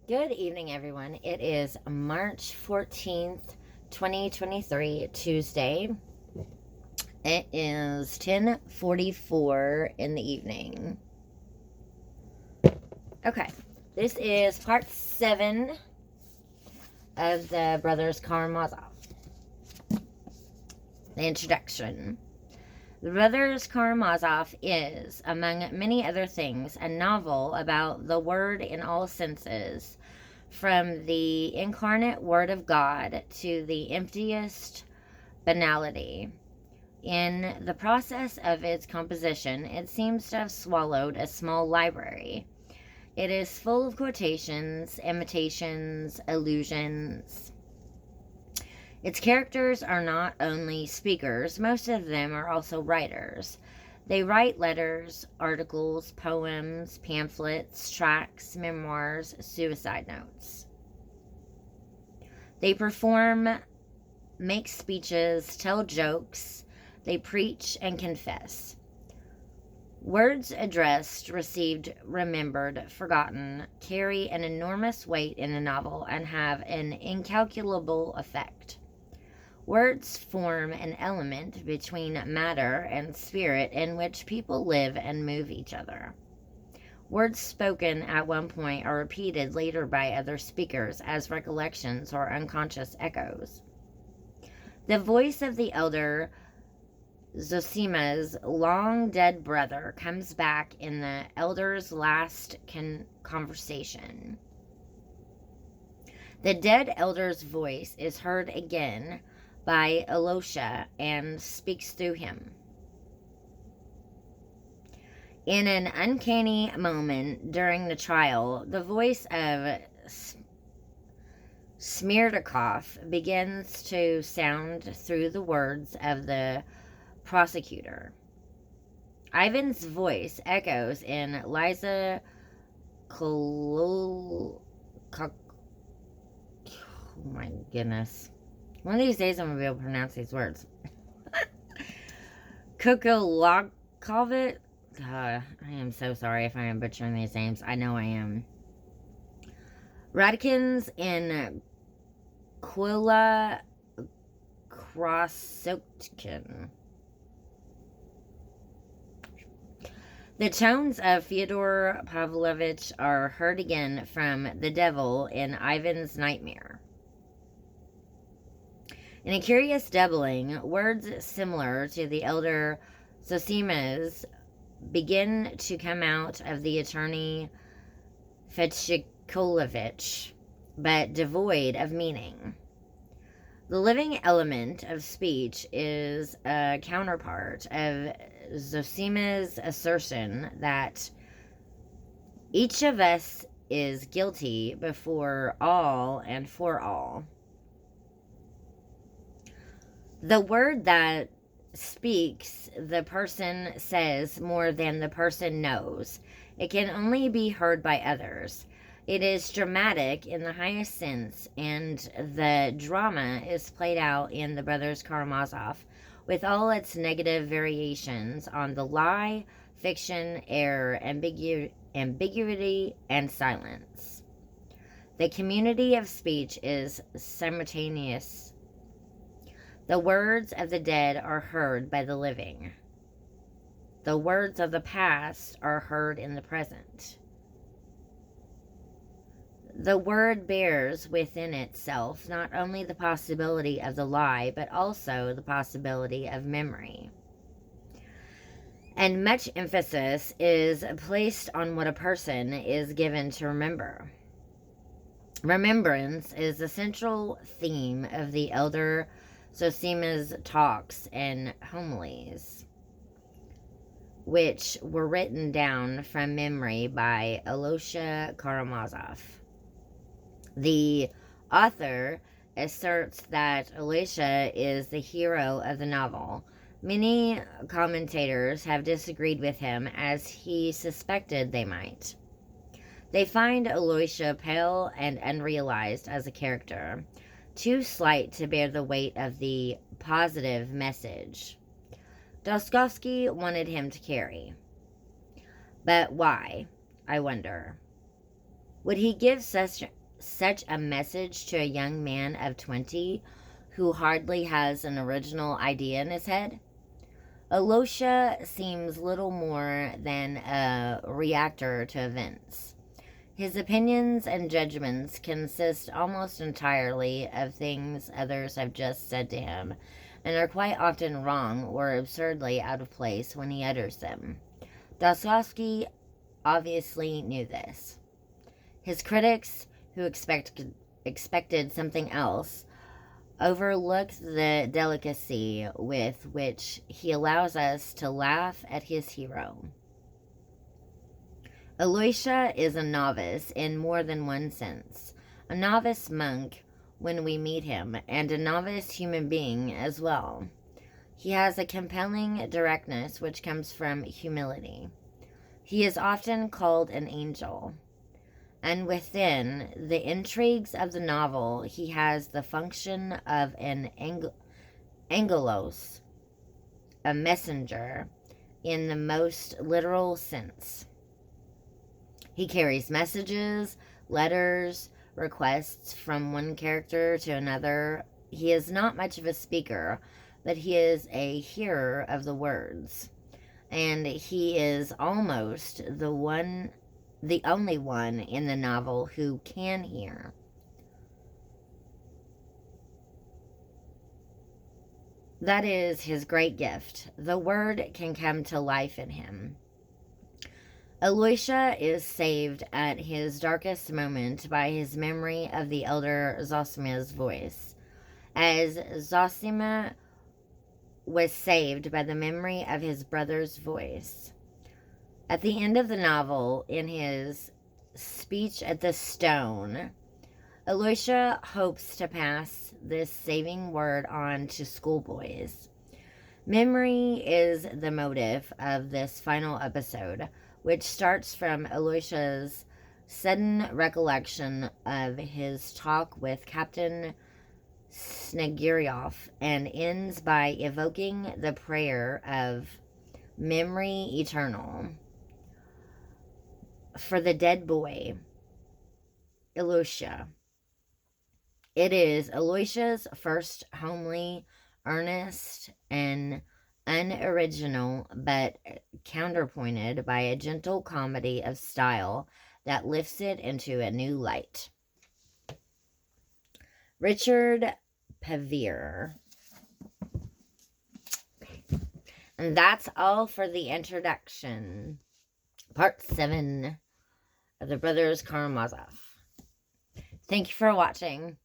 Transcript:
Good evening, everyone. It is March 14th, 2023, Tuesday. It is 10:44 in the evening. Okay, this is part 7 of the Brothers Karamazov. The introduction. The Brothers Karamazov is, among many other things, a novel about the word in all senses, from the incarnate Word of God to the emptiest banality. In the process of its composition, it seems to have swallowed a small library. It is full of quotations, imitations, allusions. Its characters are not only speakers, most of them are also writers. They write letters, articles, poems, pamphlets, tracts, memoirs, suicide notes. They perform, make speeches, tell jokes, they preach and confess. Words addressed, received, remembered, forgotten, carry an enormous weight in a novel and have an incalculable effect. Words form an element between matter and spirit in which people live and move each other. Words spoken at one point are repeated later by other speakers as recollections or unconscious echoes. The voice of the elder Zosima's long-dead brother comes back in the elder's last conversation. The dead elder's voice is heard again by Alosha and speaks through him. In an uncanny moment during the trial, the voice of Smirnikov begins to sound through the words of the prosecutor. Ivan's voice echoes in Liza oh my goodness. One of these days I'm going to be able to pronounce these words. Kukulakovit. I am so sorry if I am butchering these names. I know I am. Radkins in Quilla Krasotkin. The tones of Fyodor Pavlovich are heard again from the devil in Ivan's nightmare. In a curious doubling, words similar to the elder Zosima's begin to come out of the attorney Fedchikolovich, but devoid of meaning. The living element of speech is a counterpart of Zosima's assertion that each of us is guilty before all and for all. The word that speaks, the person says more than the person knows. It can only be heard by others. It is dramatic in the highest sense, and the drama is played out in the Brothers Karamazov with all its negative variations on the lie, fiction, error, ambiguity, and silence. The community of speech is simultaneous. The words of the dead are heard by the living. The words of the past are heard in the present. The word bears within itself not only the possibility of the lie, but also the possibility of memory. And much emphasis is placed on what a person is given to remember. Remembrance is the central theme of the elder Zosima's talks and homilies, which were written down from memory by Alosha Karamazov. The author asserts that Alosha is the hero of the novel. Many commentators have disagreed with him, as he suspected they might. They find Alosha pale and unrealized as a character, too slight to bear the weight of the positive message Dostoevsky wanted him to carry. But why, I wonder? Would he give such such a message to a young man of 20 who hardly has an original idea in his head? Alyosha seems little more than a reactor to events. His opinions and judgments consist almost entirely of things others have just said to him, and are quite often wrong or absurdly out of place when he utters them. Dostoevsky obviously knew this. His critics, who expected something else, overlooked the delicacy with which he allows us to laugh at his hero. Alyosha is a novice in more than one sense. A novice monk when we meet him, and a novice human being as well. He has a compelling directness which comes from humility. He is often called an angel, and within the intrigues of the novel, he has the function of an angelos, a messenger, in the most literal sense. He carries messages, letters, requests from one character to another. He is not much of a speaker, but he is a hearer of the words, and he is almost the only one in the novel who can hear. That is his great gift. The word can come to life in him. Alyosha is saved at his darkest moment by his memory of the elder Zosima's voice, as Zosima was saved by the memory of his brother's voice. At the end of the novel, in his speech at the stone, Alyosha hopes to pass this saving word on to schoolboys. Memory is the motive of this final episode, which starts from Alyosha's sudden recollection of his talk with Captain Snegiryov and ends by evoking the prayer of memory eternal for the dead boy, Alyosha. It is Alyosha's first homely, earnest, and unoriginal, but counterpointed by a gentle comedy of style that lifts it into a new light. Richard Pevere. And that's all for the introduction. Part 7 of the Brothers Karamazov. Thank you for watching.